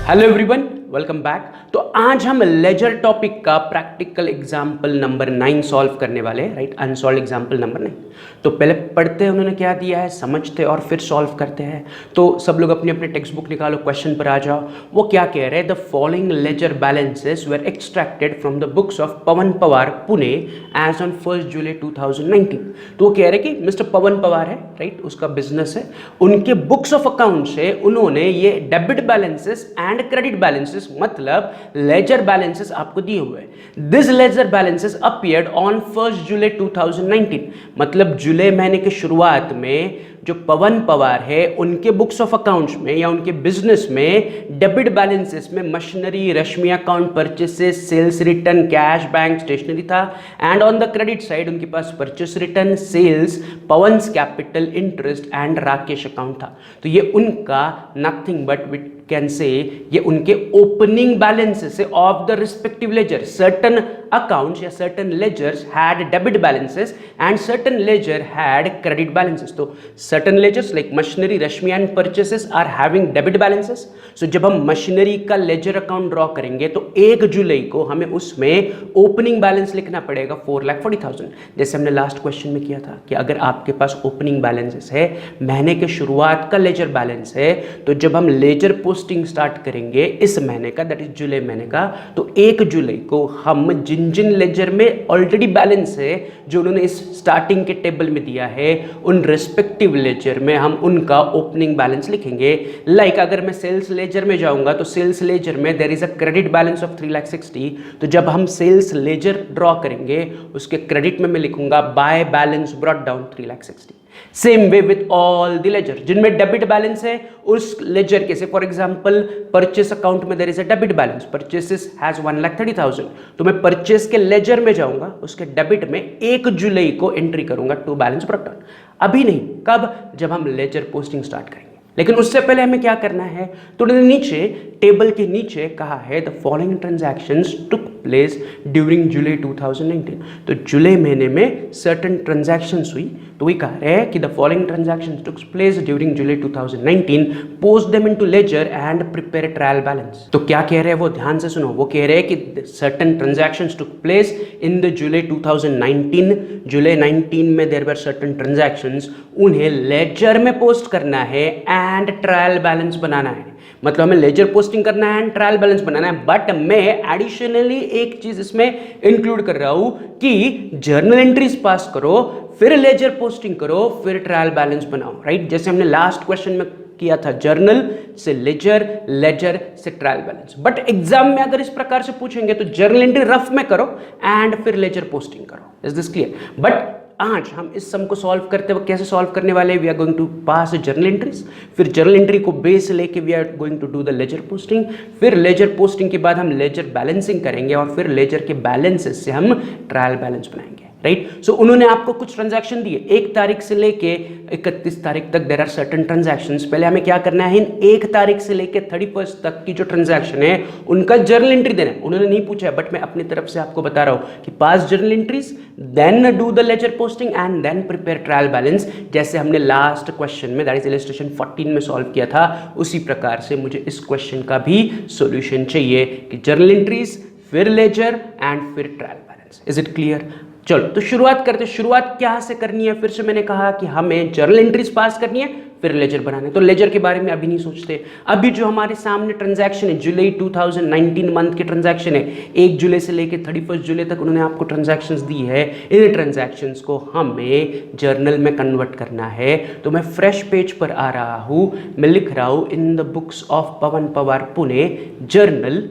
Hello everyone, welcome back. तो आज हम लेजर टॉपिक का प्रैक्टिकल एग्जाम्पल नंबर 9 सॉल्व करने वाले हैं, राइट। Unsolved example number 9। तो पहले पढ़ते हैं उन्होंने क्या दिया है, समझते और फिर सॉल्व करते हैं। तो सब लोग अपनी अपनी टेक्स्ट बुक निकालो, क्वेश्चन पर आ जाओ। वो क्या कह रहे हैं, the following ledger balances were extracted from the books of Pawan Pawar Pune as on 1 July 2019। तो वो कह रहे हैं कि मिस्टर पवन पवार है, राइट, उसका बिजनेस है, उनके बुक्स ऑफ अकाउंट से उन्होंने ये debit balances and credit balances मतलब लेजर बैलेंसेस आपको दिए हुए हैं। This ledger balances appeared on 1 July 2019, मतलब जुलाई महीने के शुरुआत में जो पवन पवार है उनके बुक्स ऑफ अकाउंट्स में या उनके बिजनेस में डेबिट बैलेंसेस में machinery, Rashmi account, purchases, sales return, cash, bank, stationery था। And on the credit side उनके पास purchase return, sales, Pawan's capital, interest and Rakesh account था। तो ये उनका नथिंग बट विट कैन से ये उनके ओपनिंग बैलेंसेस है of the respective ledger. Certain accounts या certain ledgers had debit balances and certain ledger had credit balances. तो certain ledgers like machinery, Rashmi and purchases are having debit balances. So जब हम machinery का ledger account draw करेंगे तो 1 जुलाई को हमें उसमें ओपनिंग बैलेंस लिखना पड़ेगा 4,40,000, जैसे हमने लास्ट क्वेश्चन में किया था कि अगर आपके पास ओपनिंग बैलेंसेस है, महीने के शुरुआत का लेजर बैलेंस है, तो जब हम लेजर पोस्टिंग स्टार्ट करेंगे इस महीने का, दैट इज जुलाई महीने का, तो 1 जुलाई को हम जिन जिन लेजर में ऑलरेडी बैलेंस है जो उन्होंने इस स्टार्टिंग के टेबल में दिया है, उन रिस्पेक्टिव लेजर में हम उनका ओपनिंग बैलेंस लिखेंगे। लाइक अगर मैं सेल्स लेजर में जाऊंगा तो सेल्स लेजर में there is a credit balance of 3,60,000, तो जब हम सेल्स लेजर ड्रॉ करेंगे उसके क्रेडिट में मैं लिखूंगा by balance brought down 3,60,000। Same way with all the ledger जिनमें डेबिट बैलेंस है उस लेजर के से, फॉर एग्जांपल परचेस अकाउंट में there is a debit balance, purchases has 1,30,000, तो मैं परचेस के लेजर में जाऊंगा, उसके डेबिट में 1 जुलाई को एंट्री करूंगा टू बैलेंस ब्रॉट डाउन। अभी नहीं, कब, जब हम लेजर पोस्टिंग स्टार्ट करेंगे। लेकिन उससे पहले हमें क्या करना है, तो नीचे टेबल के नीचे कहा है the following transactions took place during July 2019। तो जुलाई महीने में सर्टेन ट्रांजैक्शंस हुई, तो वही कह रहे हैं कि the following transactions took place during July 2019, post them into ledger and prepare trial balance. तो क्या कह रहे हैं वो ध्यान से सुनो। वो कह रहे हैं कि certain transactions took place in the जुलाई 2019, जुलाई 19 में देयर वर सर्टेन ट्रांजैक्शंस, उन्हें लेजर में पोस्ट करना है एंड ट्रायल बैलेंस बनाना है। मतलब हमें लेजर पोस्टिंग करना है एंड ट्रायल बैलेंस बनाना है, बट मैं एडिशनली एक चीज इसमें इंक्लूड कर रहा हूं कि जर्नल एंट्रीज पास करो, फिर लेजर पोस्टिंग करो, फिर ट्रायल बैलेंस बनाओ, राइट। जैसे हमने लास्ट क्वेश्चन में किया था, जर्नल से लेजर, लेजर से ट्रायल बैलेंस। बट एग्जाम में अगर इस प्रकार से पूछेंगे तो जर्नल एंट्री रफ में करो एंड फिर लेजर पोस्टिंग करो। Is this clear? बट आज हम इस सम को सॉल्व करते वक्त कैसे सॉल्व करने वाले, we are going to pass journal entries, फिर जर्नल एंट्री को बेस लेके we are going to do the ledger posting, फिर लेजर पोस्टिंग के बाद हम लेजर बैलेंसिंग करेंगे और फिर लेजर के बैलेंसेस से हम ट्रायल बैलेंस बनाएंगे, राइट। सो उन्होंने आपको कुछ ट्रांजैक्शन दिए 1 तारीख से लेके 31 तारीख तक, देयर आर सर्टेन ट्रांजैक्शंस। पहले हमें क्या करना है, इन 1 तारीख से लेके 31 तक की जो ट्रांजैक्शन है उनका जर्नल एंट्री देना है। उन्होंने नहीं पूछा है, बट मैं अपनी तरफ से आपको बता रहा हूं कि pass journal entries, then do the ledger posting and then prepare trial balance, जैसे हमने लास्ट क्वेश्चन में दैट इज इलस्ट्रेशन 14 में सॉल्व किया था। उसी प्रकार से मुझे इस क्वेश्चन का भी सॉल्यूशन चाहिए कि जर्नल एंट्रीज, फिर लेजर एंड फिर trial balance. Is it clear? चलो तो शुरुआत करते। शुरुआत क्या से करनी है, फिर से मैंने कहा कि हमें जर्नल एंट्रीज पास करनी है, फिर लेजर बनाना है। तो लेजर के बारे में अभी नहीं सोचते। अभी जो हमारे सामने ट्रांजैक्शन है, जुलाई 2019 मंथ की ट्रांजैक्शन है, 1 जुलाई से लेकर 31 जुलाई तक उन्होंने आपको ट्रांजैक्शंस दी है। इन ट्रांजैक्शंस को हमें जर्नल में कन्वर्ट करना है। तो मैं फ्रेश पेज पर आ रहा हूं, मैं लिख रहा हूं in the books of Pawan Pawar Pune journal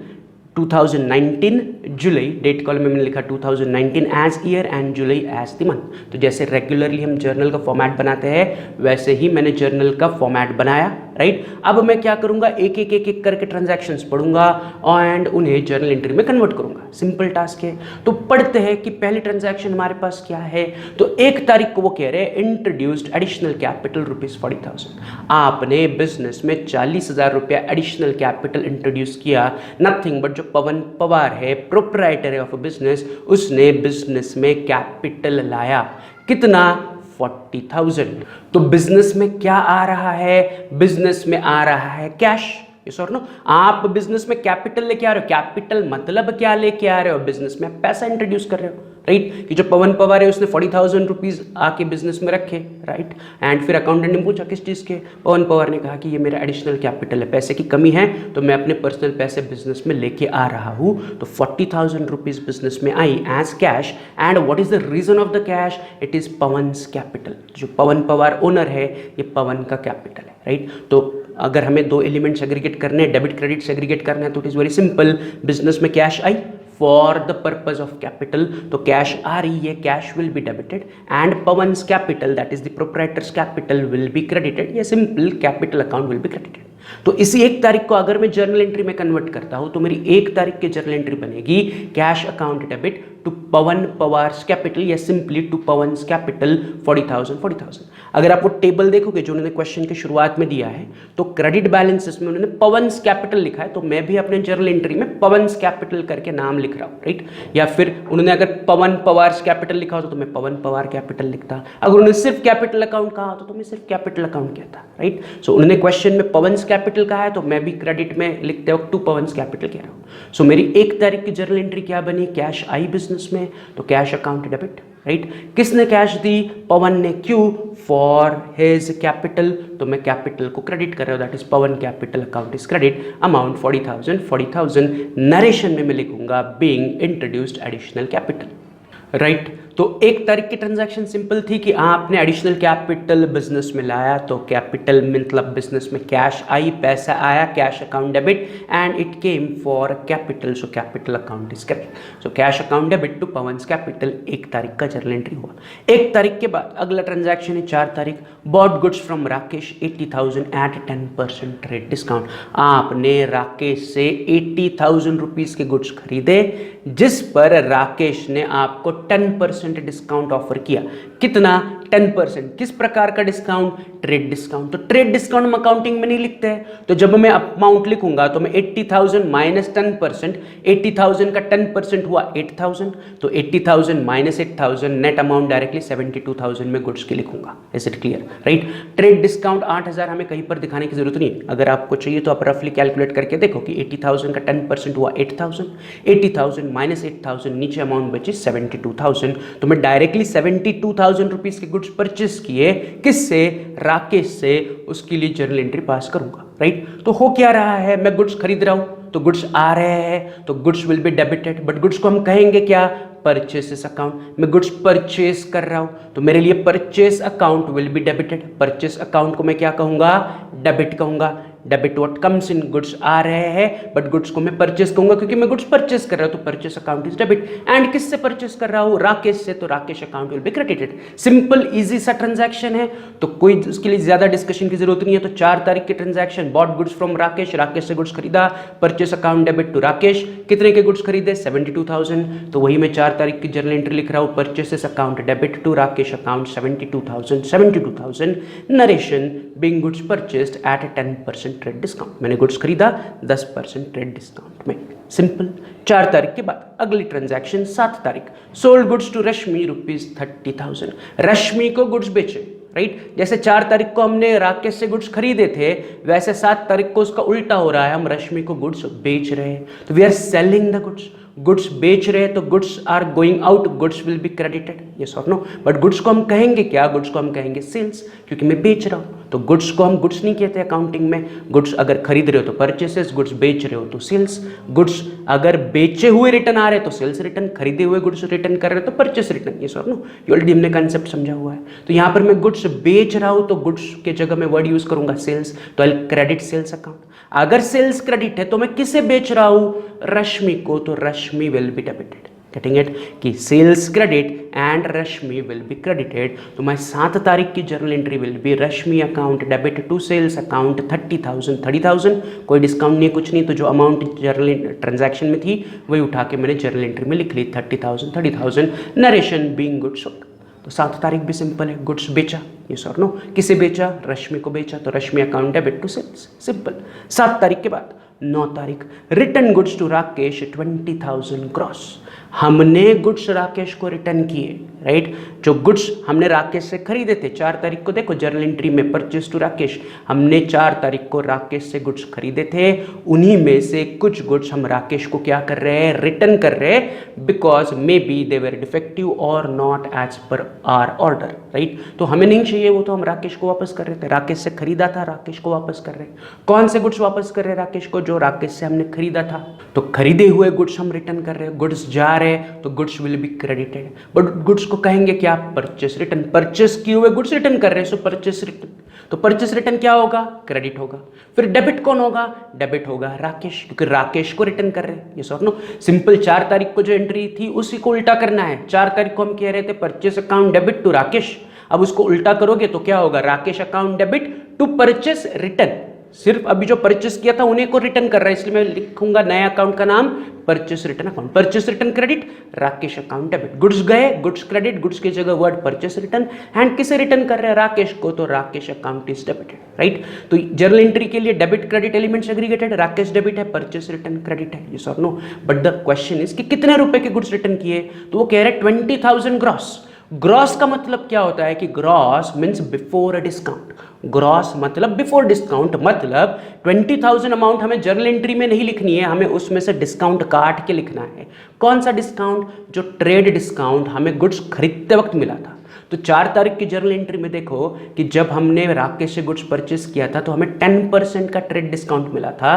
2019 July, date column में मैंने लिखा 2019 as year and July as the month. तो जैसे रेगुलरली हम जर्नल का फॉर्मेट बनाते हैं वैसे ही मैंने जर्नल का फॉर्मेट बनाया, राइट। अब मैं क्या करूंगा, एक एक करके ट्रांजैक्शंस पढ़ूंगा एंड उन्हें जर्नल एंट्री में कन्वर्ट करूंगा। सिंपल टास्क है। तो पढ़ते हैं कि पहली ट्रांजैक्शन हमारे पास क्या है। तो 1 तारीख को वो कह रहे हैं इंट्रोड्यूस्ड एडिशनल कैपिटल ₹40,000। आपने बिजनेस में 40,000 रुपया एडिशनल कैपिटल इंट्रोड्यूस किया। नथिंग बट जो पवन पवार है, प्रोप्राइटर ऑफ बिजनेस, उसने बिजनेस में कैपिटल लाया। कितना? 40,000। तो बिजनेस में क्या आ रहा है? बिजनेस में आ रहा है कैश, यस और नो। आप बिजनेस में कैपिटल लेके आ रहे हो, कैपिटल मतलब क्या लेके आ रहे हो, बिजनेस में पैसा इंट्रोड्यूस कर रहे हो, राइट। कि जो पवन पवार है उसने 40,000 रुपीज आके बिजनेस में रखे, राइट। एंड फिर अकाउंटेंट ने पूछा किस चीज़ के, पवन पवार ने कहा कि ये मेरा एडिशनल कैपिटल है, पैसे की कमी है तो मैं अपने पर्सनल पैसे बिजनेस में लेके आ रहा हूँ। तो 40,000 रुपीज बिजनेस में आई as cash. And what is the reason of the cash, it is Pawan's capital. जो पवन पवार ओनर है ये पवन का कैपिटल है, राइट। तो अगर हमें दो एलिमेंट सेग्रीगेट करने हैं, डेबिट क्रेडिट सेग्रीगेट करना है, तो it is very simple. Business में कैश आई for the purpose of capital, तो कैश आ रही है, cash will be debited and Pawan's capital that is the proprietor's capital will be credited. ये simple capital account will be credited. तो इसी 1 तारीख को अगर मैं जर्नल एंट्री में कन्वर्ट करता हूं तो मेरी 1 तारीख की जर्नल एंट्री बनेगी cash account debit to Pawan Pawar's capital या सिंपली टू पवन्स कैपिटल 40,000। अगर आप वो टेबल देखोगे जो उन्होंने क्वेश्चन की शुरुआत में दिया है तो क्रेडिट बैलेंसेस में उन्होंने पवन्स कैपिटल लिखा है, तो मैं भी अपने जर्नल एंट्री में पवन्स कैपिटल करके नाम लिख रहा हूँ, राइट। या फिर उन्होंने अगर पवन पवार्स कैपिटल लिखा होता तो मैं पवन पवार कैपिटल लिखता। अगर उन्होंने सिर्फ कैपिटल अकाउंट कहा होता तो मैं सिर्फ कैपिटल अकाउंट कहता, राइट। सो उन्होंने क्वेश्चन में पवन्स कैपिटल कहा है तो मैं भी क्रेडिट में लिखते वक्त टू पवन्स कैपिटल कह रहा हूँ। सो मेरी 1 तारीख की जर्नल एंट्री क्या बनी, कैश आई बिजनेस में तो कैश अकाउंट डेबिट, राइट। किसने कैश दी, पवन ने, क्यों, फॉर हिज कैपिटल, तो मैं कैपिटल को क्रेडिट कर रहा हूं, that is Pawan capital account is credit, amount 40,000। Narration में मैं लिखूंगा being introduced additional capital, right. तो 1 तारीख की ट्रांजैक्शन सिंपल थी कि आपने एडिशनल कैपिटल बिजनेस में लाया, तो कैपिटल मतलब बिजनेस में कैश आई, पैसा आया, cash account debit and it came for capital, so capital account is correct. So cash account debit to Pawan's capital 1 तारीख का जर्नल एंट्री हुआ। 1 तारीख के बाद अगला ट्रांजैक्शन है 4 तारीख, bought goods from Rakesh 80,000 at 10% trade discount. आपने राकेश से 80,000 रुपीज के गुड्स खरीदे जिस पर राकेश ने आपको 10% डिस्काउंट ऑफर किया। कितना, 10%। किस प्रकार का डिस्काउंट, ट्रेड डिस्काउंट। तो ट्रेड डिस्काउंट हम अकाउंटिंग में नहीं लिखते हैं, तो जब मैं अमाउंट लिखूंगा तो मैं 80,000 माइनस 10%, 80,000 का 10% हुआ 8,000, तो 80,000 माइनस 8,000 नेट अमाउंट डायरेक्टली 72,000 में गुड्स की लिखूंगा। Is it clear, right. Trade discount 8,000 हमें कहीं पर दिखाने की जरूरत नहीं है, अगर आपको चाहिए तो आप रफली कैलकुलेट करके देखो कि 80,000 का 10% हुआ 8,000, 80,000 माइनस 8,000 नीचे अमाउंट बची 72,000, तो मैं डायरेक्टली 72,000 रुपीज के गुड्स परचेस किए, किससे, राकेश से, उसके लिए जर्नल एंट्री पास करूंगा, राइट। तो हो क्या रहा है, मैं गुड्स खरीद रहा हूं तो गुड्स आ रहे हैं तो goods will be debited, but goods को हम कहेंगे क्या, परचेसेस अकाउंट। मैं गुड्स परचेस कर रहा हूं तो मेरे लिए purchase account will be debited. Purchase account को मैं क्या कहूंगा, डेबिट कहूंगा। Debit what comes in, goods आ रहे हैं बट गुड्स को मैं परचेस कहूंगा क्योंकि मैं गुड्स परचेस कर रहा हूं, तो purchase account is debit. And किससे परचेस कर रहा हूं, राकेश से, तो Rakesh account will be credited. Simple easy सा ट्रांजैक्शन है, तो कोई उसके लिए ज्यादा डिस्कशन की जरूरत नहीं है। तो 4 तारीख की transaction, bought goods from Rakesh, Rakesh से गुड्स खरीदा, purchase account debit to Rakesh. कितने के गुड्स खरीदे, 72,000, तो वही मैं 4 तारीख की जर्नल एंट्री लिख रहा हूं, purchases account debit to Rakesh account 72,000। Narration being goods purchased at 10% trade discount. मैंने गुड्स खरीदा 10% ट्रेड डिस्काउंट में, सिंपल। 4 तारीख के बाद अगली ट्रांजैक्शन 7 तारीख, सोल्ड गुड्स टू रश्मि ₹30,000। रश्मि को गुड्स बेचे, राइट। जैसे 4 तारीख को हमने राकेश से गुड्स खरीदे थे वैसे 7 तारीख को उसका उल्टा हो रहा है, हम रश्मि को गुड्स बेच रहे हैं, तो we are selling the goods. Goods बेच रहे हैं तो goods are going out, goods will be credited, yes और नो। बट गुड्स को हम कहेंगे क्या, गुड्स को हम कहेंगे सेल्स, क्योंकि मैं बेच रहा हूं। तो गुड्स को हम गुड्स नहीं कहते अकाउंटिंग में। गुड्स अगर खरीद रहे हो तो परचेसेस, गुड्स बेच रहे हो तो सेल्स। गुड्स अगर बेचे हुए रिटर्न आ रहे हैं तो सेल्स रिटर्न, खरीदे हुए गुड्स रिटर्न कर रहे हो तो परचेस रिटर्न, यस और नो। ये ऑलरेडी हमने कंसेप्ट समझा हुआ है। तो यहां पर मैं गुड्स बेच रहा हूं तो गुड्स के जगह मैं वर्ड यूज करूंगा सेल्स, तो आई क्रेडिट सेल्स अकाउंट। अगर सेल्स क्रेडिट है तो मैं किसे बेच रहा हूं, रश्मि को, तो Rashmi will be debited. Getting it, कि sales credit and Rashmi will be credited. तो मैं 7 तारीख की journal entry will be Rashmi account debit to sales account 30,000। कोई डिस्काउंट नहीं, कुछ नहीं, तो जो अमाउंट जर्नल ट्रांजैक्शन में थी वही उठा के मैंने जर्नल एंट्री में लिख ली 30,000। Narration being goods sold. तो 7 तारीख भी सिंपल है, गुड्स बेचा, यस और नो। किसे बेचा, रश्मि को बेचा, तो Rashmi account debit to sales, simple. 7 तारीख के बाद 9 तारीख, return goods to Rakesh 20,000 gross. हमने गुड्स राकेश को रिटर्न किए, राइट। जो गुड्स हमने राकेश से खरीदे थे 4 तारीख को, देखो जर्नल एंट्री में परचेज टू राकेश, हमने 4 तारीख को राकेश से गुड्स खरीदे थे, उन्हीं में से कुछ गुड्स हम राकेश को क्या कर रहे हैं, रिटर्न कर रहे हैं, because may be they were defective और not as per our order, right. तो हमें नहीं चाहिए वो, तो हम राकेश को वापस कर रहे थे, राकेश से खरीदा था, राकेश को वापस कर रहे हैं। कौन से गुड्स वापस कर रहे हैं राकेश को, जो राकेश से हमने खरीदा था, तो खरीदे हुए गुड्स हम रिटर्न कर रहे हैं। गुड्स जा रहे हैं तो goods will be credited, but goods को कहेंगे क्या, परचेस रिटर्न, परचेस किए हुए गुड्स रिटर्न कर रहे हैं, सो परचेस रिटर्न, तो परचेस रिटर्न क्या होगा, क्रेडिट होगा। फिर डेबिट कौन होगा, डेबिट होगा राकेश, क्योंकि राकेश को रिटर्न कर रहे हैं, ये सॉरी नो, सिंपल 4 तारीख को जो एंट्री थी उसी को उल्टा करना है। 4 तारीख को हम कह रहे थे purchase account debit to Rakesh, अब उसको उल्टा करोगे तो क्या होगा, Rakesh account debit to purchase return, सिर्फ अभी जो परचेस किया था उन्हीं को रिटर्न कर रहा है, इसलिए मैं लिखूंगा नया अकाउंट का नाम purchase return account, purchase return credit, Rakesh account debit. Goods गए, गुड्स क्रेडिट, गुड्स की जगह वर्ड परचेस रिटर्न, एंड किसे रिटर्न कर रहे हैं, राकेश को, तो Rakesh account is debited, right. तो जर्नल एंट्री के लिए debit credit elements aggregated, Rakesh debit है, परचेस रिटर्न क्रेडिट है, यस और no. But the question is कि कितने रुपए के गुड्स रिटर्न किए, तो वो कह रहे हैं 20,000 ग्रॉस। ग्रॉस का मतलब क्या होता है कि gross means before a discount, gross मतलब बिफोर डिस्काउंट, मतलब 20,000 अमाउंट हमें जर्नल एंट्री में नहीं लिखनी है, हमें उसमें से डिस्काउंट काट के लिखना है। कौन सा डिस्काउंट, जो ट्रेड डिस्काउंट हमें गुड्स खरीदते वक्त मिला था। तो 4 तारीख की जर्नल एंट्री में देखो कि जब हमने राकेश से गुड्स परचेस किया था तो हमें 10% का ट्रेड डिस्काउंट मिला था।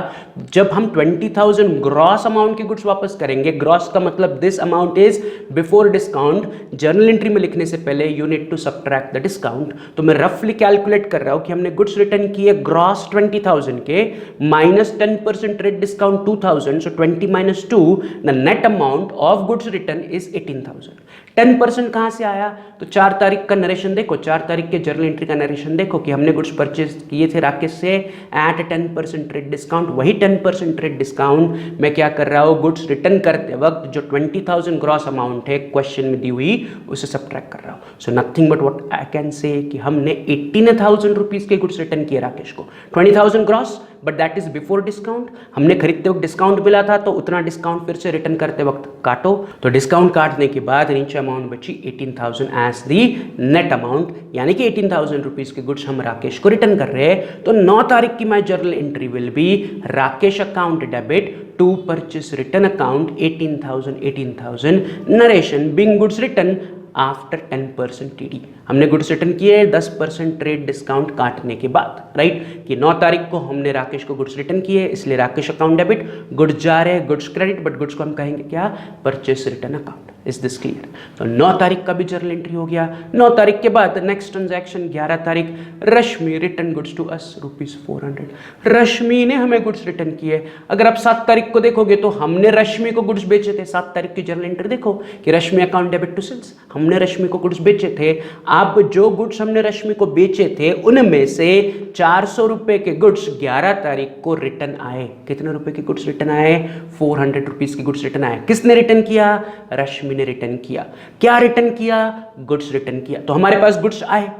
जब हम 20,000 ग्रॉस अमाउंट के गुड्स वापस करेंगे, ग्रॉस का मतलब this amount is before discount, journal entry में लिखने से पहले you need to subtract the discount. तो मैं रफली कैलकुलेट कर रहा हूं कि हमने गुड्स रिटर्न किए ग्रॉस 20,000 के, minus 10% trade discount 2,000, so 20 minus 2, the net amount of goods return is 18,000। 10% कहां से आया, तो 4 तारीख का नरेशन देखो, 4 तारीख के जर्नल एंट्री का नरेशन देखो कि हमने गुड्स परचेज किए थे राकेश से एट 10% ट्रेड डिस्काउंट, वही 10% ट्रेड डिस्काउंट मैं क्या कर रहा हूँ, गुड्स रिटर्न करते वक्त जो 20,000 ग्रॉस अमाउंट है क्वेश्चन में दी हुई उसे सबट्रैक्ट कर रहा हूँ। So nothing but what I can say कि हमने 18,000 रुपीज के गुड्स रिटर्न किए राकेश को, 20,000 gross, but that is before discount. हमने खरीदते वक्त डिस्काउंट मिला था तो उतना डिस्काउंट फिर से रिटर्न करते वक्त काटो, तो डिस्काउंट काटने के बाद नीचे अमाउंट बची 18,000 एज दी नेट अमाउंट, यानी कि 18,000 रुपीज के गुड्स हम राकेश को रिटर्न कर रहे हैं। तो 9 तारीख की my journal entry will be Rakesh account debit to purchase return account 18,000 narration being goods return after 10% TD. हमने गुड्स रिटर्न किए 10% ट्रेड डिस्काउंट काटने के बाद, राइट, कि 9 तारीख को हमने राकेश को गुड्स रिटर्न किए, इसलिए राकेश अकाउंट डेबिट, गुड्स जा रहे हैं, गुड्स क्रेडिट, बट गुड्स को हम कहेंगे क्या, purchase return account. Is this clear? तो 9 तारीख का भी जर्नल एंट्री हो गया। 9 तारीख के बाद नेक्स्ट ट्रांजैक्शन 11 तारीख, रश्मि रिटर्न गुड्स टू अस ₹400। रश्मि ने हमें गुड्स रिटर्न किए। अगर आप 7 तारीख को देखोगे तो हमने रश्मि को गुड्स बेचे थे। 7 तारीख की जर्नल एंट्री देखो कि रश्मि अकाउंट डेबिट टू सेल्स, हमने रश्मि को गुड्स बेचे थे। अब जो गुड्स हमने रश्मि को बेचे थे उनमें से 400 रुपए के गुड्स 11 तारीख को रिटर्न आए। कितने रुपए के गुड्स रिटर्न आए? 400 रुपीज के गुड्स रिटर्न आए। किसने रिटर्न किया? रश्मि ने रिटर्न किया। क्या रिटर्न किया? गुड्स रिटर्न किया। तो हमारे पास गुड्स आए।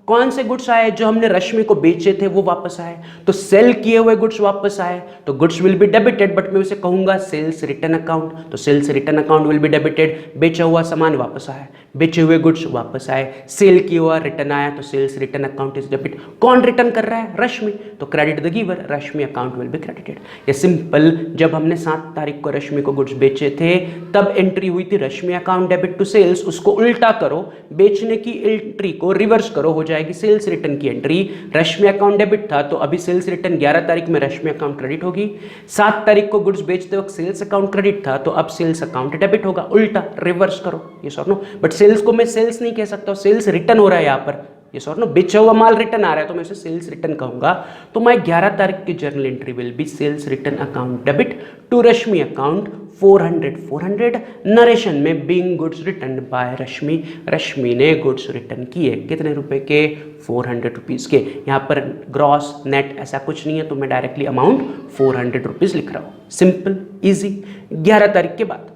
कौन से गुड्स आए? जो हमने रश्मि को बेचे थे वो वापस आए। तो सेल किए हुए गुड्स वापस आए, तो goods will be debited, but मैं उसे कहूंगा सेल्स रिटर्न अकाउंट। तो sales return account will be debited. बेचा हुआ सामान वापस आया, बेचे हुए गुड्स वापस आए, सेल किया हुआ रिटर्न आया, तो sales return account is debit. कौन रिटर्न कर रहा है? रश्मि। तो credit the giver, Rashmi account will be credited. ये सिंपल, जब हमने 7 तारीख को रश्मि को गुड्स बेचे थे तब एंट्री हुई थी रश्मि अकाउंट डेबिट टू सेल्स। उसको उल्टा करो, बेचने की एंट्री को रिवर्स करो, हो जाएगी सेल्स रिटर्न की एंट्री। रश्मि अकाउंट डेबिट था तो अभी सेल्स रिटर्न 11 तारीख में रश्मि अकाउंट क्रेडिट होगी। 7 तारीख को गुड्स बेचते वक्त सेल्स अकाउंट क्रेडिट था तो अब सेल्स अकाउंट डेबिट होगा। उल्टा रिवर्स करो, ये सॉरी नो, बट सेल्स को मैं सेल्स नहीं कह सकता, सेल्स रिटर्न हो रहा है यहाँ पर, ये सॉरी नो, बेचा हुआ माल रिटर्न आ रहा है तो मैं उसे सेल्स रिटर्न कहूंगा। तो मैं 11 तारीख की journal entry will be sales return account debit to Rashmi account 400 narration में being goods return by Rashmi. Rashmi ने गुड्स रिटर्न किए कितने रुपए के? 400 रुपीज के। यहाँ पर ग्रॉस नेट ऐसा कुछ नहीं है तो मैं डायरेक्टली अमाउंट 400 रुपीज लिख रहा हूँ। Simple easy. 11 तारीख के बाद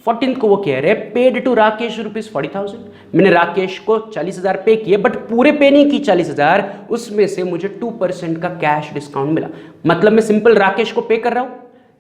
14th को वो कह रहे हैं पेड टू राकेश ₹40,000। मैंने राकेश को 40,000 पे किए, बट पूरे पे नहीं की 40,000, उसमें से मुझे 2% का कैश डिस्काउंट मिला। मतलब मैं सिंपल राकेश को पे कर रहा हूं,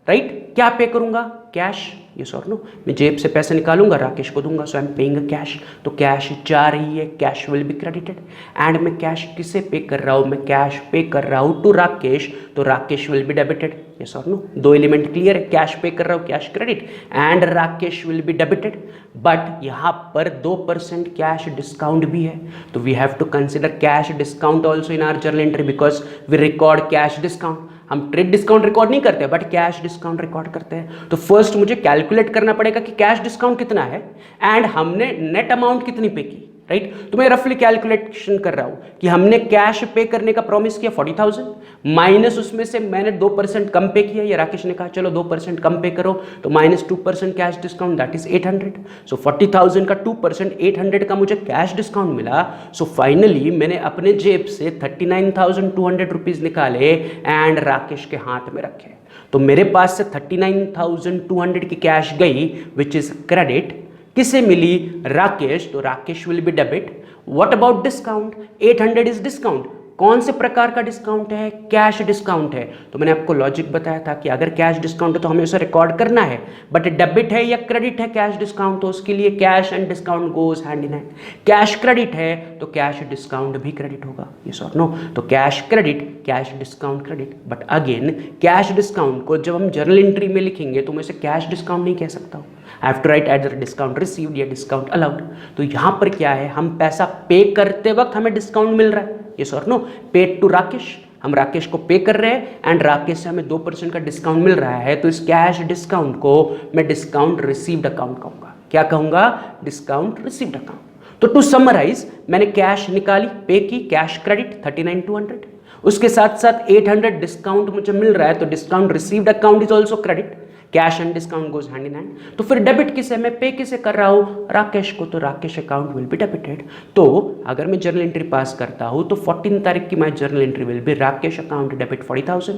राइट? क्या पे करूंगा? कैश, यस और नो, मैं जेब से पैसे निकालूंगा, राकेश को दूंगा, सो आई एम पेइंग कैश, तो कैश जा रही है, cash will be credited. And मैं कैश किसे पे कर रहा हूँ, मैं कैश पे कर रहा हूँ टू राकेश, तो Rakesh will be debited, yes और नो, दो एलिमेंट क्लियर है, कैश पे कर रहा हूँ, cash credit, and Rakesh will be debited. But यहाँ पर 2% कैश डिस्काउंट भी है, तो we have to consider cash discount also in our journal entry because we record cash discount. हम ट्रेड डिस्काउंट रिकॉर्ड नहीं करते बट कैश डिस्काउंट रिकॉर्ड करते हैं। तो फर्स्ट मुझे कैलकुलेट करना पड़ेगा कि कैश डिस्काउंट कितना है एंड हमने नेट अमाउंट कितनी पे की, राइट। तो मैं रफली कैलकुलेशन कर रहा हूं कि हमने कैश पे करने का प्रॉमिस किया 40,000, माइनस उसमें से मैंने 2% कम पे किया, या राकेश ने कहा चलो 2% कम पे करो, तो minus 2% cash discount, that is 800। सो 40,000 का 2% 800 का मुझे कैश डिस्काउंट मिला। सो फाइनली मैंने अपने जेब से 39,200 रुपीज निकाले एंड राकेश के हाथ में रखे। तो मेरे पास से 39,200 की कैश गई विच इज क्रेडिट, किसे मिली, राकेश, तो Rakesh will be debit. What about discount, 800 is discount, कौन से प्रकार का डिस्काउंट है, कैश डिस्काउंट है। तो मैंने आपको लॉजिक बताया था कि अगर कैश डिस्काउंट है तो हमें उसे रिकॉर्ड करना है, बट डेबिट है या क्रेडिट है कैश डिस्काउंट, तो उसके लिए cash and discount goes hand in hand. Cash credit है तो कैश डिस्काउंट भी क्रेडिट होगा, यस और नो, तो cash credit, cash discount credit. But again cash discount को जब हम जर्नल एंट्री में लिखेंगे तो मैं इसे कैश डिस्काउंट नहीं कह सकता हूँ, I have to write at the discount received या डिस्काउंट अलाउड। तो यहाँ पर क्या है, हम पैसा पे करते वक्त हमें डिस्काउंट मिल रहा है, यस और नो, पेड टू राकेश, हम राकेश को पे कर रहे हैं एंड राकेश से हमें 2% का डिस्काउंट मिल रहा है, तो इस कैश डिस्काउंट को मैं डिस्काउंट रिसीव्ड अकाउंट कहूंगा। क्या कहूंगा, डिस्काउंट रिसीव्ड अकाउंट। तो टू समराइज, मैंने कैश निकाली, पे की, कैश क्रेडिट 39,200, उसके साथ साथ 800 डिस्काउंट मुझे मिल रहा है, तो discount received account is also credit, cash and discount goes hand in hand. तो फिर डेबिट किसे, मैं पे किसे कर रहा हूं, राकेश को, तो Rakesh account will be debited. तो अगर मैं जर्नल एंट्री पास करता हूं तो 14 तारीख की my journal entry will be Rakesh account debit 40,000,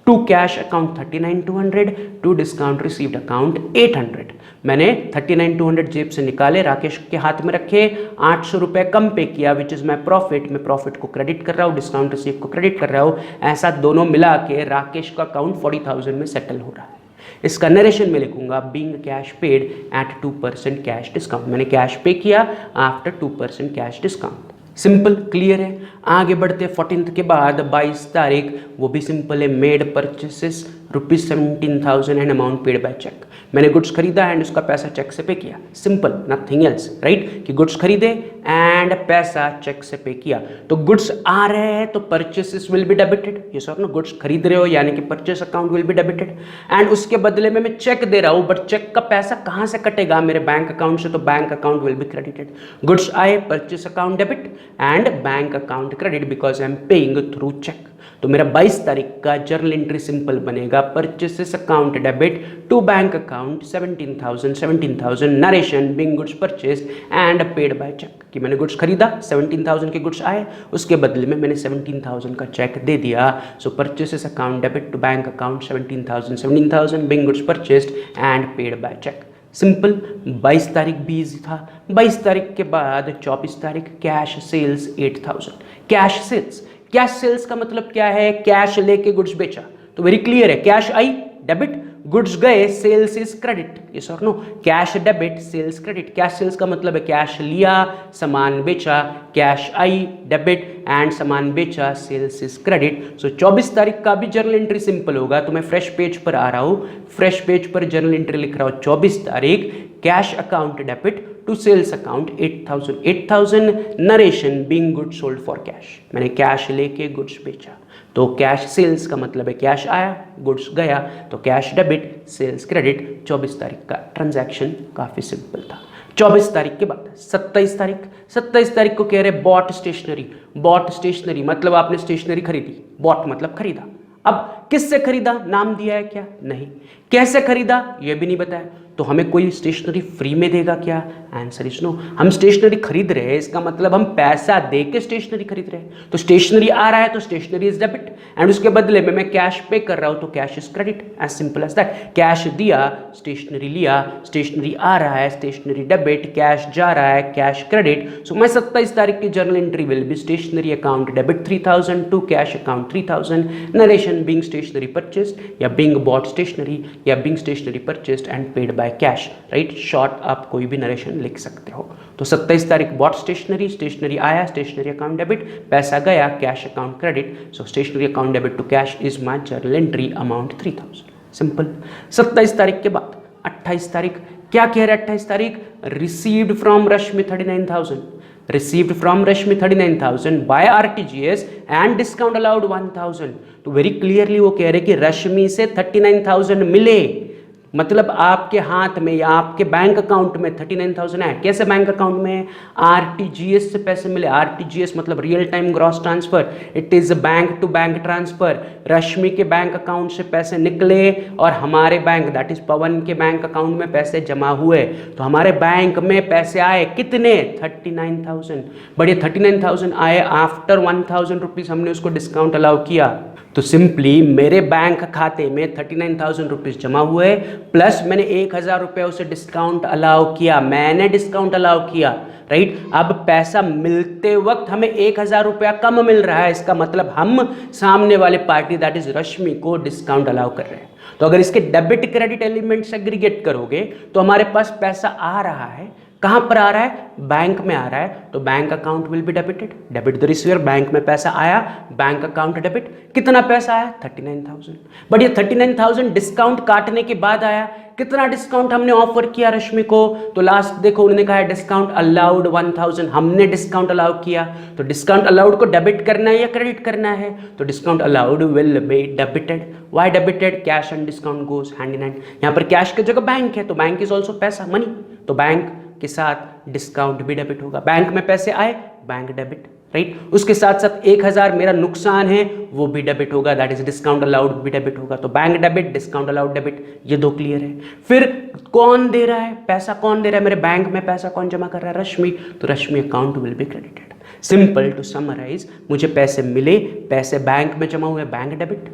to cash account 39,200, to discount received account 800। मैंने 39,200 जेब से निकाले, राकेश के हाथ में रखे, 800 रुपए कम पे किया विच इज माई प्रॉफिट, मैं प्रॉफिट को क्रेडिट कर रहा हूँ, डिस्काउंट रिसीव को क्रेडिट कर रहा हूँ, ऐसा दोनों मिला के राकेश का अकाउंट 40,000 में सेटल हो रहा है। इसका नरेशन में लिखूंगा being cash paid at 2% cash discount, मैंने कैश पे किया after 2% cash discount. Simple, clear है। आगे बढ़ते 14th के बाद 22 तारीख, वो भी सिंपल है, made purchases ₹17,000 and amount paid by cheque. मैंने गुड्स खरीदा एंड उसका पैसा चेक से पे किया, सिंपल, नथिंग एल्स, राइट, कि गुड्स खरीदे एंड पैसा चेक से पे किया। तो गुड्स आ रहे हैं तो परचेसेस विल बी डेबिटेड, ये सब ना, गुड्स खरीद रहे हो यानी कि purchase account will be debited, and उसके बदले में मैं चेक दे रहा हूं, बट चेक का पैसा कहां से कटेगा, मेरे बैंक अकाउंट से, तो bank account will be credited. Goods आए, purchase account debit and bank account credit because I am paying through cheque. तो मेरा 22 तारीख का जर्नल एंट्री सिंपल बनेगा, purchases account debit to bank account 17,000 narration being goods purchased and paid by cheque, कि मैंने goods खरीदा, 17,000 के goods आए, उसके बदले में मैंने 17,000 का चेक दे दिया। So purchases account debit to bank account 17,000 being goods purchased and paid by cheque. Simple. 22 तारीख भी इजी था। 22 तारीख के बाद 24 तारीख cash sales 8,000। Cash sales, cash sales का मतलब क्या है, कैश लेके गुड्स बेचा, तो वेरी क्लियर है, कैश आई डेबिट, गुड्स गए, सेल्स इज क्रेडिट, यस और no, cash debit sales credit. Cash sales का मतलब है कैश लिया, सामान बेचा, कैश आई डेबिट एंड सामान बेचा, सेल्स इज क्रेडिट। सो 24 तारीख का भी जर्नल एंट्री सिंपल होगा, तो मैं फ्रेश पेज पर आ रहा हूँ, फ्रेश पेज पर जर्नल एंट्री लिख रहा हूँ। 24 तारीख cash account debit to sales account 8,000 narration being goods sold for cash, मैंने कैश लेके गुड्स बेचा, तो कैश सेल्स का मतलब है कैश आया, गुड्स गया, तो कैश डेबिट सेल्स क्रेडिट। 24 तारीख का ट्रांजैक्शन काफ़ी सिंपल था। 24 तारीख के बाद 27 तारीख को कह रहे बॉट स्टेशनरी। बॉट स्टेशनरी मतलब आपने स्टेशनरी खरीदी, बॉट मतलब खरीदा। अब किससे खरीदा, नाम दिया है क्या, नहीं। कैसे खरीदा, यह भी नहीं बताया, तो हमें कोई स्टेशनरी फ्री में देगा क्या? Answer is no. हम स्टेशनरी खरीद रहे हैं, इसका मतलब हम पैसा दे के स्टेशनरी खरीद रहे हैं। तो स्टेशनरी आ रहा है तो स्टेशनरी इज डेबिट, एंड उसके बदले में मैं कैश पे कर रहा हूं तो cash is credit. As simple as that. Cash दिया, स्टेशनरी लिया, स्टेशनरी आ रहा है, स्टेशनरी डेबिट, कैश जा रहा है, कैश क्रेडिट। सो मैं 27 तारीख की journal entry will be stationery account debit 3000 to cash account 3000, narration being stationery purchased या बीइंग बॉट स्टेशनरी या being stationery purchased and paid by cash, right. Short आप कोई भी नरेशन लिख सकते हो। तो 27 तारीख बॉट स्टेशनरी, स्टेशनरी आया, स्टेशनरी अकाउंट डेबिट, पैसा गया, cash account credit. So stationery account debit to cash is my journal entry amount 3000। Simple. 27 तारीख के बाद 28 तारीख क्या कह रहा है? 28 तारीख received from Rashmi 39,000, received from Rashmi 39,000 by RTGS and discount allowed 1,000। तो वेरी क्लियरली वो कह रहे कि रश्मि से 39,000 मिले, मतलब आपके हाथ में या आपके बैंक अकाउंट में 39,000 है। कैसे बैंक अकाउंट में? आरटीजीएस से पैसे मिले। आरटीजीएस मतलब real time gross transfer, it is bank to bank transfer. Rashmi के बैंक अकाउंट से पैसे निकले और हमारे बैंक दैट इज पवन के बैंक अकाउंट में पैसे जमा हुए। तो हमारे बैंक में पैसे आए कितने? 39,000। बट ये 39,000 आए आफ्टर 1,000 रुपीज हमने उसको डिस्काउंट अलाउ किया। तो सिंपली मेरे बैंक खाते में 39,000 रुपीज जमा हुए, प्लस मैंने 1,000 रुपये उसे डिस्काउंट अलाउ किया, मैंने डिस्काउंट अलाउ किया, राइट। अब पैसा मिलते वक्त हमें 1,000 रुपया कम मिल रहा है, इसका मतलब हम सामने वाले पार्टी दैट इज रश्मि को डिस्काउंट अलाउ कर रहे हैं। तो अगर इसके डेबिट क्रेडिट एलिमेंट सेग्रीगेट करोगे तो हमारे पास पैसा आ रहा है, कहां पर आ रहा है? बैंक में आ रहा है, तो bank account will be debited, debit the receiver. Bank में पैसा आया, बैंक अकाउंट डेबिट। कितना पैसा आया? 39,000। बट ये 39,000 डिस्काउंट काटने के बाद आया। कितना डिस्काउंट हमने ऑफर किया रश्मि को? तो लास्ट देखो उन्होंने कहा है डिस्काउंट अलाउड 1,000, हमने डिस्काउंट अलाउ किया। तो डिस्काउंट अलाउड को डेबिट करना है या क्रेडिट करना है? तो discount allowed will be debited. Why debited? Cash and discount goes hand in hand. यहां पर कैश की जगह बैंक है, तो बैंक इज ऑल्सो पैसा, मनी, तो बैंक के साथ डिस्काउंट भी डेबिट होगा। बैंक में पैसे आए, बैंक डेबिट, राइट। उसके साथ साथ 1,000 मेरा नुकसान है वो भी डेबिट होगा, दैट इज डिस्काउंट अलाउड भी डेबिट होगा। तो bank debit, discount allowed debit, ये दो क्लियर है। फिर कौन दे रहा है पैसा? कौन दे रहा है? मेरे बैंक में पैसा कौन जमा कर रहा है? रश्मि। तो Rashmi account will be credited. Simple to summarise, मुझे पैसे मिले, पैसे बैंक में जमा हुए, बैंक डेबिट।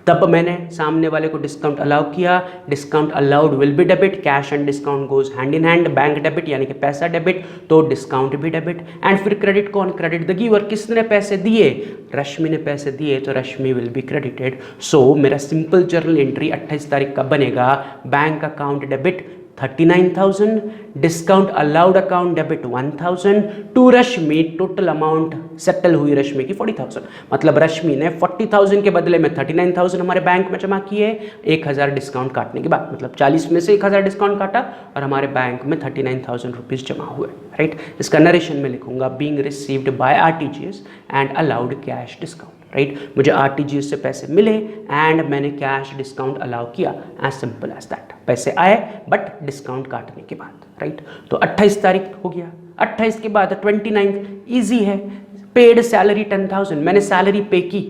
तब मैंने सामने वाले को डिस्काउंट अलाउ किया, discount allowed will be debit, cash and discount goes hand in hand, bank debit यानी कि पैसा डेबिट, तो डिस्काउंट भी डेबिट। एंड फिर क्रेडिट कौन? Credit the giver. किसने पैसे दिए? रश्मि ने पैसे दिए, तो Rashmi will be credited. So मेरा सिंपल जर्नल एंट्री 28 तारीख का बनेगा, bank account debit 39,000, discount allowed account debit 1,000 to Rashmi, total amount settle हुई रश्मि की 40,000। मतलब रश्मि ने 40,000 के बदले में 39,000 हमारे बैंक में जमा किए, 1,000 डिस्काउंट काटने के बाद, मतलब 40 में से 1,000 डिस्काउंट काटा और हमारे बैंक में 39,000 रुपीज जमा हुए, राइट। इसका नरेशन में लिखूंगा being received by RTGS and allowed cash discount, right. मुझे आरटीजीएस से पैसे मिले एंड मैंने कैश डिस्काउंट अलाउ किया, एज सिंपल एज दैट। पैसे आए बट डिस्काउंट काटने के बाद, राइट। तो 28 तारीख हो गया। 28 के बाद 29 इजी है। पेड सैलरी 10,000, मैंने सैलरी पे की,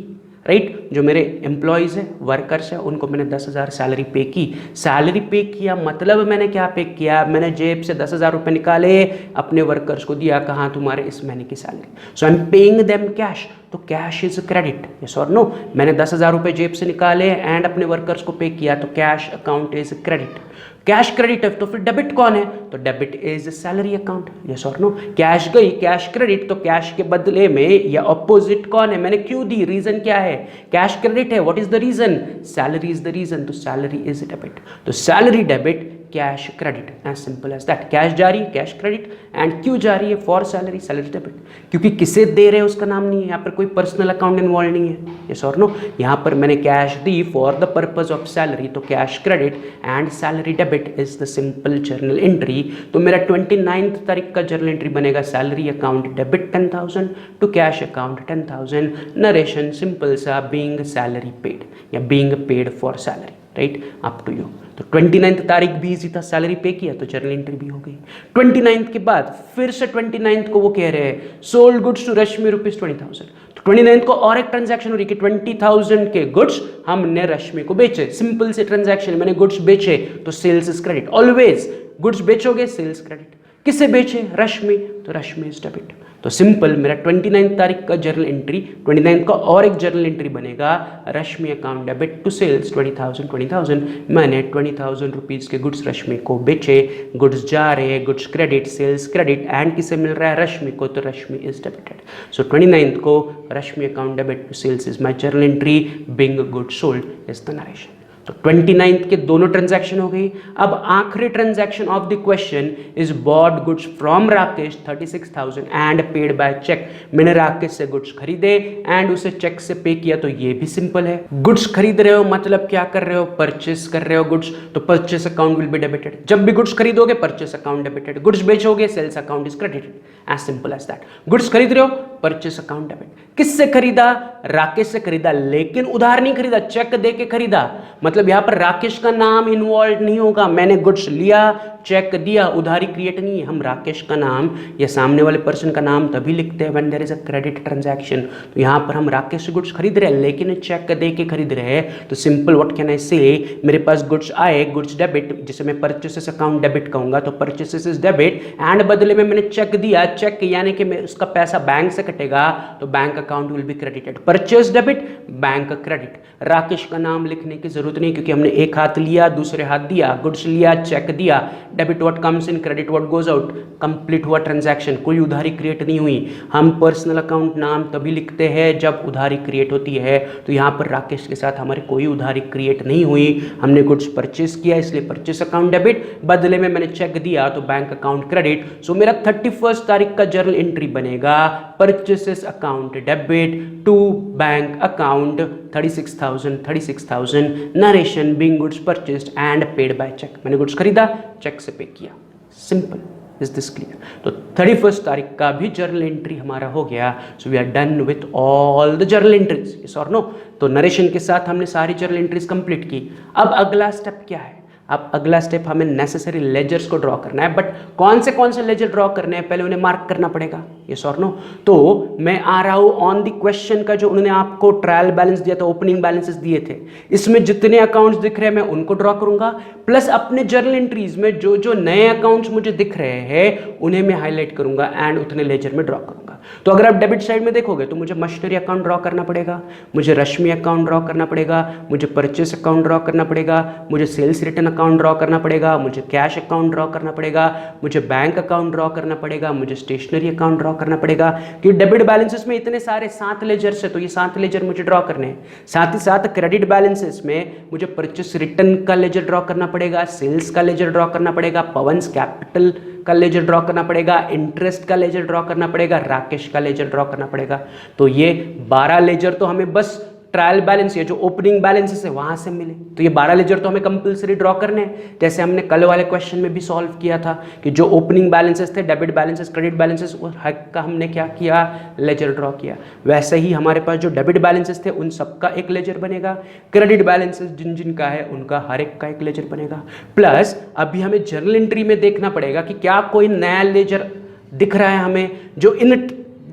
राइट। जो मेरे एम्प्लॉयज़ हैं, वर्कर्स हैं, उनको मैंने 10,000 सैलरी पे की। सैलरी पे किया मतलब मैंने क्या पे किया? मैंने जेब से 10,000 रुपये निकाले, अपने वर्कर्स को दिया, कहाँ तुम्हारे इस महीने की salary. So I am paying them cash, तो कैश इज क्रेडिट, यस और नो। मैंने 10,000 रुपये जेब से निकाले एंड अपने वर्कर्स को पे किया, तो cash account is credit. Cash credit है तो फिर डेबिट कौन है? तो debit is salary account, yes और नो। कैश गई, कैश क्रेडिट, तो कैश के बदले में या ऑपोजिट कौन है? मैंने क्यों दी? रीजन क्या है? कैश क्रेडिट है, what is the reason? Salary is the reason, तो सैलरी इज डेबिट। तो salary debit, cash credit, as simple as that. Cash जा रही है, कैश क्रेडिट, एंड क्यों जा रही है? For salary, salary debit. क्योंकि किसे दे रहे हैं उसका नाम नहीं है, यहाँ पर कोई पर्सनल अकाउंट इन्वॉल्व नहीं है, यस और नो। यहाँ पर मैंने कैश दी for the purpose of salary, तो cash credit and salary debit is the simple journal entry. तो मेरा 29 तारीख का जर्नल एंट्री बनेगा salary account debit 10,000 to cash account 10,000, narration simple सा बीइंग सैलरी पेड या being paid for salary. Right, up to you. तो 29 तारीख भी इजी था, सैलरी पे किया तो जर्नल एंट्री भी हो गई। 29 के बाद फिर से 29 को वो कह रहे हैं सोल्ड गुड्स टू रश्मि ₹20,000। तो 29 को और एक ट्रांजैक्शन हो रही है कि 20,000 के गुड्स हमने रश्मि को बेचे। सिंपल से ट्रांजैक्शन, मैंने गुड्स बेचे तो sales is credit. Always goods बेचोगे सेल्स क्रेडिट। किससे बेचे? रश्मि, तो रश्मि इज डेबिट। तो सिंपल मेरा 29 तारीख का जर्नल एंट्री, 29 का और एक जर्नल एंट्री बनेगा रश्मि अकाउंट डेबिट टू सेल्स 20,000। मैंने 20,000 रुपीज़ के गुड्स रश्मि को बेचे, गुड्स जा रहे हैं, goods credit, sales credit, and किसे मिल रहा है? रश्मि को, तो रश्मि इज डेबिटेड। सो 29 को Rashmi account debit to sales is my journal entry, being goods sold is the narration. तो 29 के दोनों ट्रांजैक्शन हो गई। अब आखिरी transaction of the question is bought goods from Rakesh 36,000 and paid by cheque. मैंने राकेश से गुड्स खरीदे एंड उसे चेक से पे किया। तो ये भी सिंपल है, गुड्स खरीद रहे हो मतलब क्या कर रहे हो? परचेस कर रहे हो गुड्स, तो purchase account will be debited. जब भी गुड्स खरीदोगे परचेस अकाउंट डेबिटेड, गुड्स बेचोगे sales account is credited, as simple as that. Goods खरीद रहे हो, परचेस अकाउंट डेबिट। किससे खरीदा? राकेश से खरीदा, लेकिन उधार नहीं खरीदा, चेक दे के खरीदा। मतलब यहां पर राकेश का नाम इन्वॉल्व नहीं होगा। मैंने गुड्स लिया, चेक दिया, उधारी क्रिएट नहीं है। हम राकेश का नाम या सामने वाले पर्सन का नाम तभी लिखते हैं when there is a credit transaction. तो यहां पर हम राकेश से गुड्स खरीद रहे हैं लेकिन चेक दे के खरीद रहे हैं। तो सिंपल व्हाट कैन आई से, मेरे पास गुड्स आए, गुड्स डेबिट, जिसे मैं परचेसेस अकाउंट डेबिट कहूंगा, तो परचेसेस इज डेबिट एंड बदले में मैंने चेक दिया, चेक यानी कि मैं उसका पैसा बैंक से कटेगा तो bank account will be credited. Purchase debit, bank credit. Rakesh का नाम लिखने की जरूरत नहीं क्योंकि हमने एक हाथ लिया दूसरे हाथ दिया, गुड्स लिया चेक दिया। Debit what comes in, credit what goes out, complete हुआ ट्रांजैक्शन, कोई उधारी क्रिएट नहीं हुई। हम पर्सनल अकाउंट नाम तभी लिखते हैं जब उधारी क्रिएट होती है। तो यहाँ पर राकेश के साथ हमारी कोई उधारी क्रिएट नहीं हुई, हमने गुड्स परचेस किया इसलिए परचेस अकाउंट डेबिट, बदले में मैंने चेक दिया तो बैंक अकाउंट क्रेडिट। सो मेरा 31 तारीख का जर्नल एंट्री बनेगा purchases account debit to bank account 36,000 narration being goods purchased and paid by cheque. मैंने गुड्स खरीदा, चेक से पे किया। Simple, is this clear? तो 31 तारीख का भी जर्नल एंट्री हमारा हो गया। So we are done with all the journal entries, yes और नो? तो नरेशन के साथ हमने सारी जर्नल एंट्रीज कंप्लीट की। अब अगला स्टेप क्या है? अब अगला स्टेप हमें नेसेसरी लेजर्स को ड्रॉ करना है, बट कौन से लेजर ड्रॉ करने हैं पहले उन्हें मार्क करना पड़ेगा, यस और नो? तो मैं आ रहा हूं ऑन द क्वेश्चन का, जो उन्होंने आपको ट्रायल बैलेंस दिया था, ओपनिंग बैलेंसेस दिए थे, इसमें जितने अकाउंट्स दिख रहे हैं मैं उनको ड्रॉ करूंगा, प्लस अपने जर्नल एंट्रीज में जो जो नए अकाउंट्स मुझे दिख रहे हैं उन्हें मैं हाईलाइट करूंगा एंड उतने लेजर में ड्रॉ करूंगा। तो अगर आप डेबिट साइड में देखोगे तो मुझे मशीनरी अकाउंट ड्रॉ करना पड़ेगा, मुझे रश्मि अकाउंट ड्रॉ करना पड़ेगा, मुझे परचेस अकाउंट ड्रॉ करना पड़ेगा, मुझे सेल्स रिटर्न अकाउंट ड्रॉ करना पड़ेगा, मुझे कैश अकाउंट ड्रॉ करना पड़ेगा, मुझे बैंक अकाउंट ड्रॉ करना पड़ेगा, मुझे स्टेशनरी अकाउंट ड्रॉ करना पड़ेगा। कि डेबिट बैलेंसेस में इतने सारे 7 लेजर्स है तो ये 7 लेजर मुझे ड्रॉ करने हैं। साथ ही साथ क्रेडिट बैलेंसेस में मुझे परचेस रिटर्न का लेजर ड्रॉ करना पड़ेगा, सेल्स का लेजर ड्रॉ करना पड़ेगा, पवन्स कैपिटल का लेजर ड्रॉ करना पड़ेगा, इंटरेस्ट का लेजर ड्रॉ करना पड़ेगा, राकेश का लेजर ड्रॉ करना पड़ेगा। तो ये 12 लेजर तो हमें बस ट्रायल बैलेंस या जो ओपनिंग बैलेंसेस है वहां से मिले। तो ये 12 लेजर तो हमें कंपलसरी ड्रॉ करने हैं, जैसे हमने कल वाले क्वेश्चन में भी सॉल्व किया था कि जो ओपनिंग बैलेंसेस थे, डेबिट बैलेंसेस, क्रेडिट बैलेंसेस, उस हक का हमने क्या किया? लेजर ड्रॉ किया। वैसे ही हमारे पास जो डेबिट बैलेंसेस थे उन सबका एक लेजर बनेगा, क्रेडिट बैलेंसेस जिन जिन का है उनका हर एक का एक लेजर बनेगा। प्लस अभी हमें जर्नल एंट्री में देखना पड़ेगा कि क्या कोई नया लेजर दिख रहा है हमें जो इन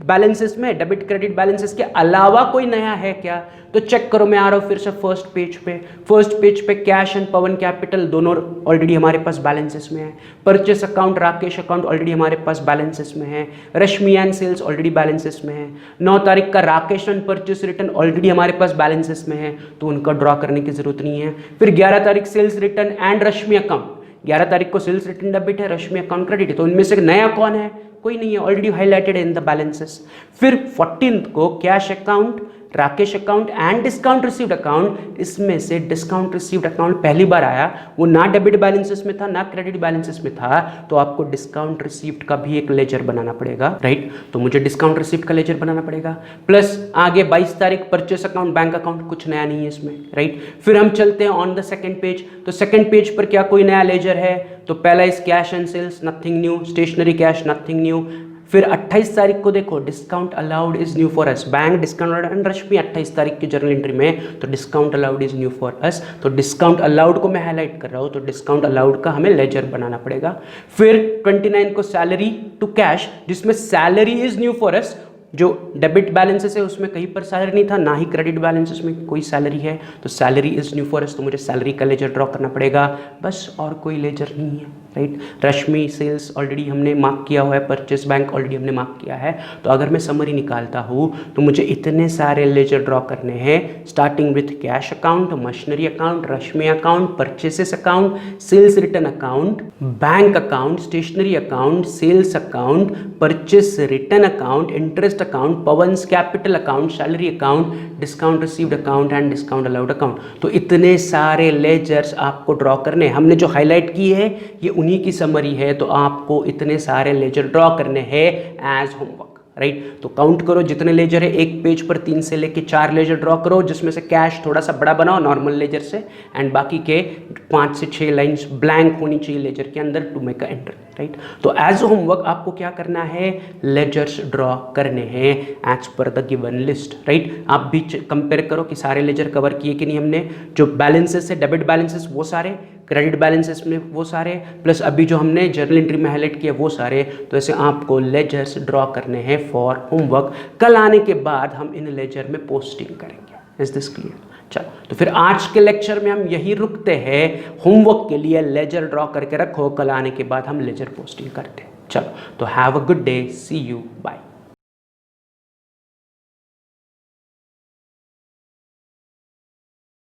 बैलेंसेस में, डेबिट क्रेडिट बैलेंसेस के अलावा कोई नया है क्या? तो चेक करो, मैं आ रहा हूं फिर से फर्स्ट पेज पे कैश एंड पवन कैपिटल दोनों ऑलरेडी हमारे पास बैलेंसेस में है, purchase account, Rakesh account already हमारे पास बैलेंसेस में है, रश्मि एंड सेल्स ऑलरेडी बैलेंसेस में है, 9 तारीख का Rakesh and purchase return already हमारे पास बैलेंसेस में है तो उनका ड्रॉ करने की जरूरत नहीं है। फिर 11 तारीख sales return and Rashmi account, 11 तारीख को सेल्स रिटर्न डेबिट है, रश्मि अकाउंट क्रेडिट है, तो उनमें से नया कौन है? कोई नहीं है, already highlighted in the balances. फिर 14th को cash account, Rakesh account and discount received account, इसमें से डिस्काउंट रिसीव्ड अकाउंट पहली बार आया, वो ना डेबिट बैलेंसेस में था ना क्रेडिट बैलेंसेस में था, तो आपको डिस्काउंट रिसीव्ड का भी एक लेजर बनाना पड़ेगा, राइट? तो मुझे डिस्काउंट रिसीव्ड का लेजर बनाना पड़ेगा। प्लस आगे 22 तारीख परचेस अकाउंट, बैंक अकाउंट, कुछ नया नहीं है इसमें, राइट? फिर हम चलते हैं ऑन द सेकंड पेज। तो सेकंड पेज पर क्या कोई नया लेजर है? तो पहला is cash and sales, nothing new, stationery cash, nothing new, फिर 28 तारीख को देखो discount allowed is new for us, bank discount and Rashmi 28 तारीख की जर्नल एंट्री में, तो discount allowed is new for us, तो डिस्काउंट अलाउड को मैं हाईलाइट कर रहा हूँ, तो डिस्काउंट अलाउड का हमें लेजर बनाना पड़ेगा। फिर 29 को सैलरी टू कैश, जिसमें सैलरी इज न्यू फॉर अस, जो डेबिट बैलेंसेस है उसमें कहीं पर सैलरी नहीं था, ना ही क्रेडिट बैलेंसेस में कोई सैलरी है, तो salary is new for us, तो मुझे सैलरी का लेजर ड्रॉ करना पड़ेगा, बस और कोई लेजर नहीं है, राइट। रश्मि सेल्स ऑलरेडी हमने मार्क किया हुआ है, परचेस बैंक ऑलरेडी हमने मार्क किया है, तो अगर मैं समरी निकालता हूँ तो मुझे इतने सारे लेजर ड्रॉ करने हैं, starting with cash account, machinery account, Rashmi account, purchases account, sales return account, bank account, stationery account, sales account, purchase return account, interest account, Pawan's capital account, salary account, discount received account and discount allowed account. तो इतने सारे ledgers आपको draw करने, हमने जो highlight की है ये उन्हीं की समरी है, तो आपको इतने सारे लेजर ड्रॉ करने हैं एज होमवर्क, राइट। तो काउंट करो जितने लेजर है, एक पेज पर 3 से लेके 4 लेजर ड्रॉ करो, जिसमें से कैश थोड़ा सा बड़ा बनाओ नॉर्मल लेजर से, एंड बाकी के 5 से 6 लाइंस ब्लैंक होनी चाहिए लेजर के अंदर to make a entry, right. तो एज होमवर्क आपको क्या करना है, लेजर्स ड्रॉ करने हैं as per the given list, right. आप भी कंपेयर करो कि सारे लेजर कवर किए कि नहीं हमने, जो बैलेंसेस है डेबिट बैलेंसेस वो सारे, क्रेडिट बैलेंसेस में वो सारे, प्लस अभी जो हमने जर्नल एंट्री में हाईलाइट किया वो सारे, तो ऐसे आपको लेजर्स ड्रॉ करने हैं फॉर होमवर्क। कल आने के बाद हम इन लेजर में पोस्टिंग करेंगे। Is this clear? चलो, तो फिर आज के लेक्चर में हम यही रुकते हैं, होमवर्क के लिए लेजर ड्रॉ करके रखो, कल आने के बाद हम लेजर पोस्टिंग करते हैं। चलो, तो have a good day, see you, bye.